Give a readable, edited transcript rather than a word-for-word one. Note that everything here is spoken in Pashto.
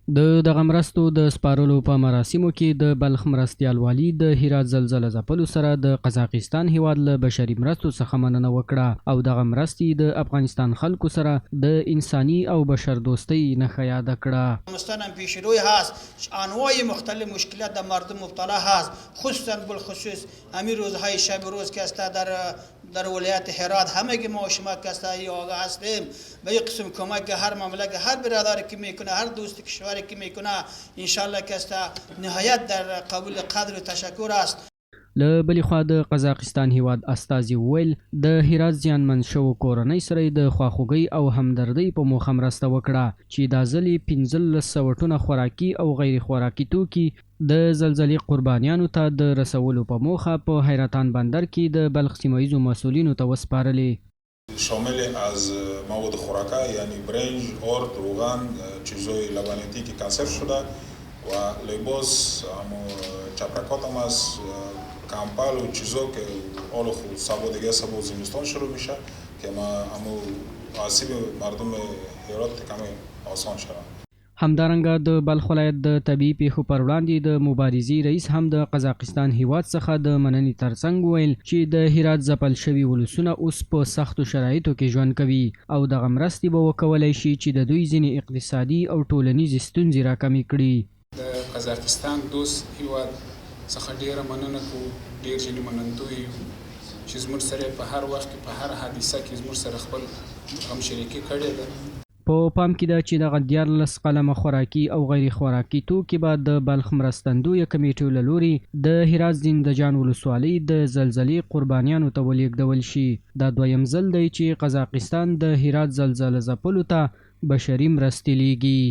دغه مرستو د سپارلو په مراسمو کې د بلخ مرستیال والي د هرات زلزله ځپلو سره د قزاقستان هیواد له بشري مرستو څخه مننه وکړه او دغه مرستې د افغانستان خلکو سره د انساني او بشردوستۍ نښه یاده کړه. افغانستان هم پیش روی هست، انواع مختلف مشکلات در مردم مبتلا هست، خصوصا بالخصوص همین روزهای شب روز که است در ولایت هرات همگی ما و شما که است آگاه هستیم به این قسم کمک هر مملکت هر برادری که میکنه هر دوست کشوری که میکنه انشالله که است نهایت در قبول قدر و تشکر است. له بلې خوا د قزاقستان هیواد استازي وویل د هرات زیانمن شوو کورنۍ سره د خواخوږۍ او همدردۍ په موخه مرسته وکړه چې دا ځل یې 1500 ټنه خوراکي او غیر خوراکي توکي د زلزلې قربانیانو ته د رسولو په موخه په حیرتان بندر کې د بلخ سیمه‌ییزو مسئولینو ته وسپارلې. شامل از مواد خوراکی یعنی برنج، ارد، روغن، چیزهای لبنیاتی که کنسرو شده و لباس، چپرکات هم است، کمپل و چیزا که حالا خود سبا دیگه سبا زمستان شروع میشه که ما همو آسیب مردم هرات کمی آسان شده. همدارنګه د بلخ ولایت د طبیعي پیښو پر وړاندې د مبارزې رئیس هم د قزاقستان هیواد څخه د مننې ترڅنګ ویل چې د هرات ځپل شوي ولسونه اوس په سختو شرایطو کې ژوند کوي او دغه مرستې به وکولی شي چې د دوی ځینې اقتصادي او ټولنیزې ستونزې راکمې کړي. د قزاقستان دوست هیواد څخه ډیره مننه کوو، ډیر ځینې منندوی یو چې زموږ سره په هر وخت کې په هر حادثه کې زموږ سره خپل غمشریکي کړې ده. په پام کې ده چې دغه 14 قلمه خوراکي او غیر خوراکي توکي به د بلخ مرستندویه کمیټو له لوري د هرات زندهجان ولسوالۍ د زلزلې قربانیانو ته ولېږدول شي. دا دویم ځل دی چې قزاقستان د هرات زلزله ځپلو ته بشري مرستې لیږي.